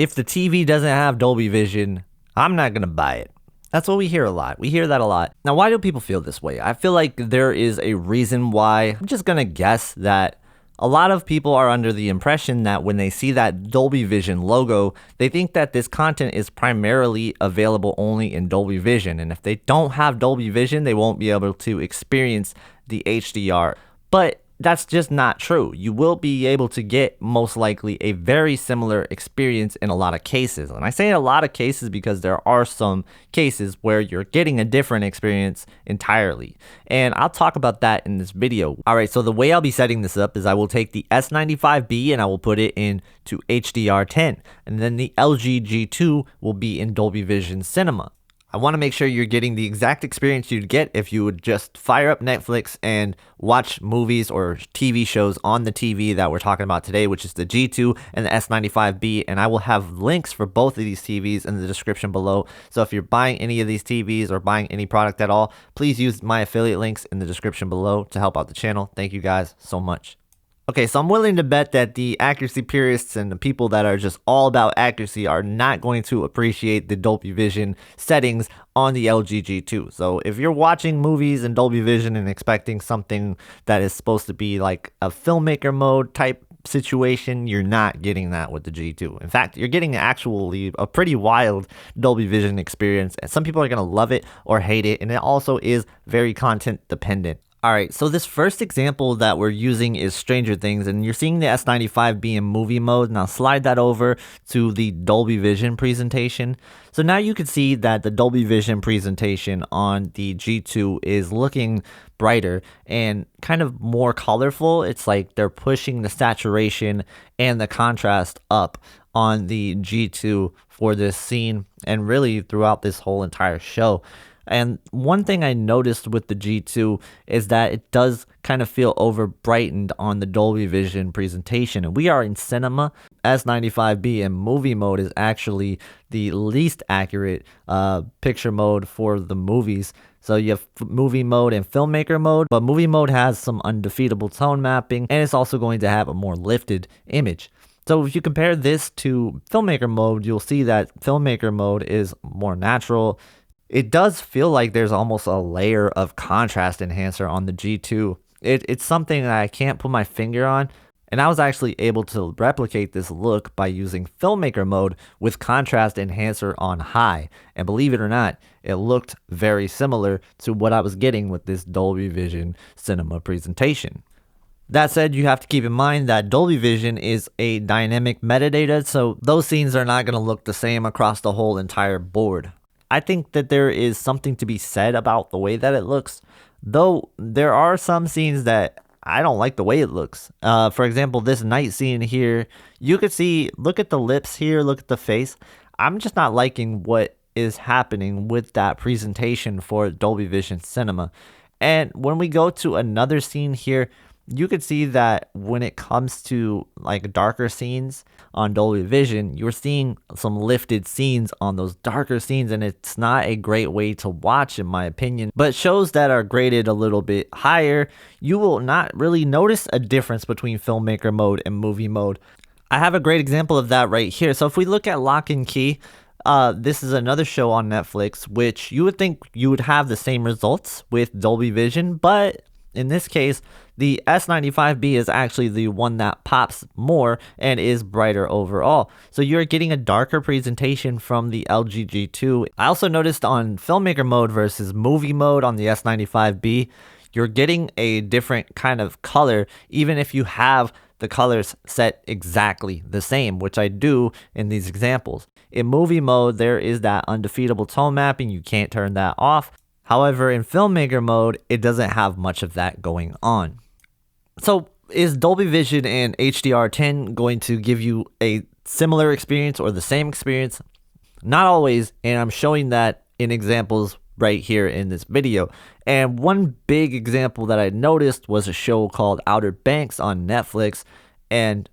if the TV doesn't have Dolby Vision, I'm not gonna buy it. That's what we hear a lot. We hear that a lot. Now, why do people feel this way? I feel like there is a reason why. I'm just gonna guess that a lot of people are under the impression that when they see that Dolby Vision logo, they think that this content is primarily available only in Dolby Vision. And if they don't have Dolby Vision, they won't be able to experience the HDR. But that's just not true. You will be able to get most likely a very similar experience in a lot of cases. And I say a lot of cases because there are some cases where you're getting a different experience entirely. And I'll talk about that in this video. All right, so the way I'll be setting this up is I will take the S95B and I will put it into HDR10. And then the LG G2 will be in Dolby Vision Cinema. I want to make sure you're getting the exact experience you'd get if you would just fire up Netflix and watch movies or TV shows on the TV that we're talking about today, which is the G2 and the S95B. And I will have links for both of these TVs in the description below. So if you're buying any of these TVs or buying any product at all, please use my affiliate links in the description below to help out the channel. Thank you guys so much. Okay, so I'm willing to bet that the accuracy purists and the people that are just all about accuracy are not going to appreciate the Dolby Vision settings on the LG G2. So if you're watching movies in Dolby Vision and expecting something that is supposed to be like a filmmaker mode type situation, you're not getting that with the G2. In fact, you're getting actually a pretty wild Dolby Vision experience. And some people are going to love it or hate it. And it also is very content dependent. All right, so this first example that we're using is Stranger Things, and you're seeing the S95B in movie mode. Now slide that over to the Dolby Vision presentation. So now you can see that the Dolby Vision presentation on the G2 is looking brighter and kind of more colorful. It's like they're pushing the saturation and the contrast up on the G2 for this scene and really throughout this whole entire show. And one thing I noticed with the G2 is that it does kind of feel over brightened on the Dolby Vision presentation. And we are in cinema. S95B in movie mode is actually the least accurate picture mode for the movies. So you have movie mode and filmmaker mode, but movie mode has some undefeatable tone mapping, and it's also going to have a more lifted image. So if you compare this to filmmaker mode, you'll see that filmmaker mode is more natural. It does feel like there's almost a layer of contrast enhancer on the G2. It's something that I can't put my finger on, and I was actually able to replicate this look by using filmmaker mode with contrast enhancer on high. And believe it or not, it looked very similar to what I was getting with this Dolby Vision cinema presentation. That said, you have to keep in mind that Dolby Vision is a dynamic metadata, so those scenes are not going to look the same across the whole entire board. I think that there is something to be said about the way that it looks, though there are some scenes that I don't like the way it looks. For example, this night scene here, you could see, look at the lips here, look at the face. I'm just not liking what is happening with that presentation for Dolby Vision Cinema. And when we go to another scene here, you could see that when it comes to like darker scenes on Dolby Vision, you're seeing some lifted scenes on those darker scenes, and it's not a great way to watch in my opinion. But shows that are graded a little bit higher, you will not really notice a difference between filmmaker mode and movie mode. I have a great example of that right here. So if we look at Lock and Key, this is another show on Netflix, which you would think you would have the same results with Dolby Vision, but in this case, the S95B is actually the one that pops more and is brighter overall. So you're getting a darker presentation from the LG G2. I also noticed on filmmaker mode versus movie mode on the S95B, you're getting a different kind of color, even if you have the colors set exactly the same, which I do in these examples. In movie mode, there is that undefeatable tone mapping. You can't turn that off. However, in filmmaker mode, it doesn't have much of that going on. So is Dolby Vision and HDR10 going to give you a similar experience or the same experience? Not always, and I'm showing that in examples right here in this video. And one big example that I noticed was a show called Outer Banks on Netflix, and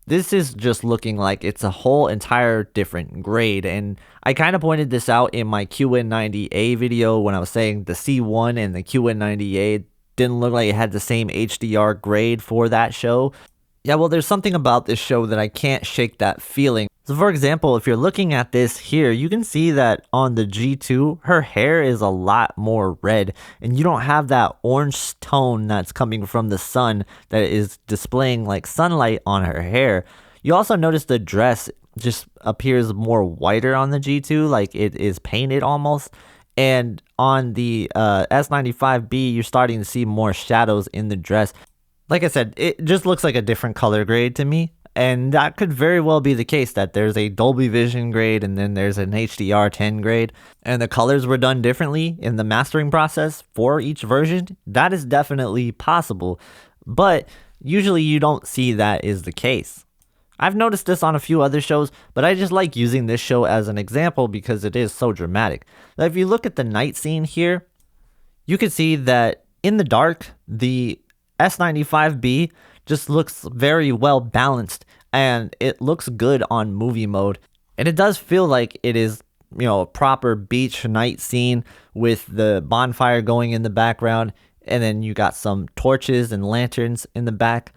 this is just looking like it's a whole entire different grade. And I kind of pointed this out in my QN90A video when I was saying the C1 and the QN90A didn't look like it had the same HDR grade for that show. Yeah, well, there's something about this show that I can't shake that feeling. So for example, if you're looking at this here, you can see that on the G2, her hair is a lot more red, and you don't have that orange tone that's coming from the sun that is displaying like sunlight on her hair. You also notice the dress just appears more whiter on the G2, like it is painted almost. And on the S95B, you're starting to see more shadows in the dress. Like I said, it just looks like a different color grade to me. And that could very well be the case, that there's a Dolby Vision grade and then there's an HDR10 grade, and the colors were done differently in the mastering process for each version. That is definitely possible, but usually you don't see that is the case. I've noticed this on a few other shows, but I just like using this show as an example because it is so dramatic. Now, if you look at the night scene here, you can see that in the dark, the S95B just looks very well balanced, and it looks good on movie mode. And it does feel like it is, a proper beach night scene with the bonfire going in the background, and then you got some torches and lanterns in the back.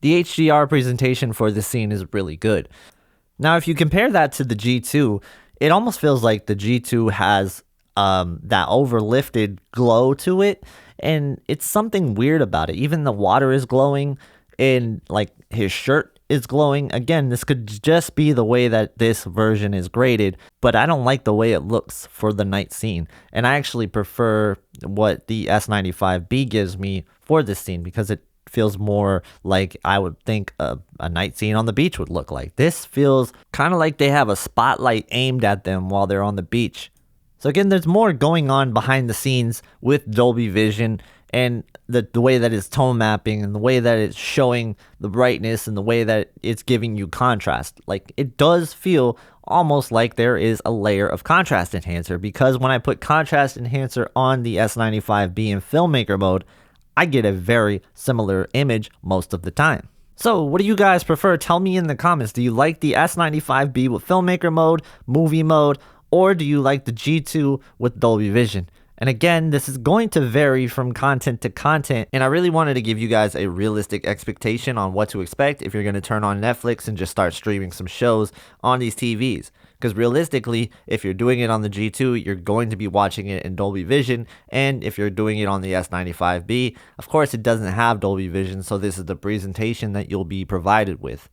The HDR presentation for this scene is really good. Now, if you compare that to the G2, it almost feels like the G2 has that overlifted glow to it, and it's something weird about it. Even the water is glowing, and like his shirt is glowing. Again, this could just be the way that this version is graded, but I don't like the way it looks for the night scene. And I actually prefer what the S95B gives me for this scene because it feels more like I would think a night scene on the beach would look like. This feels kind of like they have a spotlight aimed at them while they're on the beach. So again, there's more going on behind the scenes with Dolby Vision, and the way that it's tone mapping and the way that it's showing the brightness and the way that it's giving you contrast. Like, it does feel almost like there is a layer of contrast enhancer, because when I put contrast enhancer on the S95B in filmmaker mode, I get a very similar image most of the time. So what do you guys prefer? Tell me in the comments. Do you like the S95B with filmmaker mode, movie mode, or do you like the G2 with Dolby Vision? And again, this is going to vary from content to content, and I really wanted to give you guys a realistic expectation on what to expect if you're going to turn on Netflix and just start streaming some shows on these TVs. Because realistically, if you're doing it on the G2, you're going to be watching it in Dolby Vision, and if you're doing it on the S95B, of course it doesn't have Dolby Vision, so this is the presentation that you'll be provided with.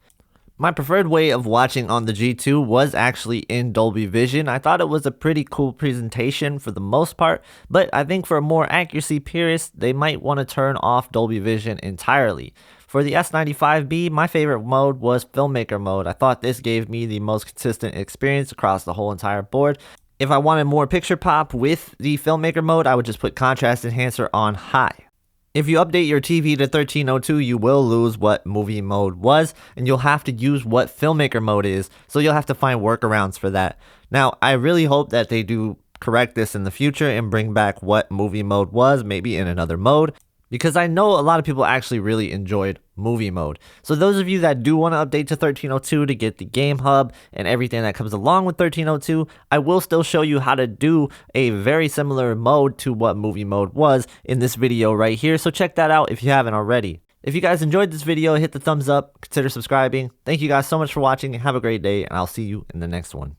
My preferred way of watching on the G2 was actually in Dolby Vision. I thought it was a pretty cool presentation for the most part, but I think for more accuracy purists, they might want to turn off Dolby Vision entirely. For the S95B, my favorite mode was filmmaker mode. I thought this gave me the most consistent experience across the whole entire board. If I wanted more picture pop with the filmmaker mode, I would just put contrast enhancer on high. If you update your TV to 1302, you will lose what movie mode was, and you'll have to use what filmmaker mode is, so you'll have to find workarounds for that. Now, I really hope that they do correct this in the future and bring back what movie mode was, maybe in another mode, because I know a lot of people actually really enjoyed movie mode. So those of you that do want to update to 1302 to get the game hub and everything that comes along with 1302, I will still show you how to do a very similar mode to what movie mode was in this video right here. So check that out if you haven't already. If you guys enjoyed this video, hit the thumbs up, consider subscribing. Thank you guys so much for watching, and have a great day, and I'll see you in the next one.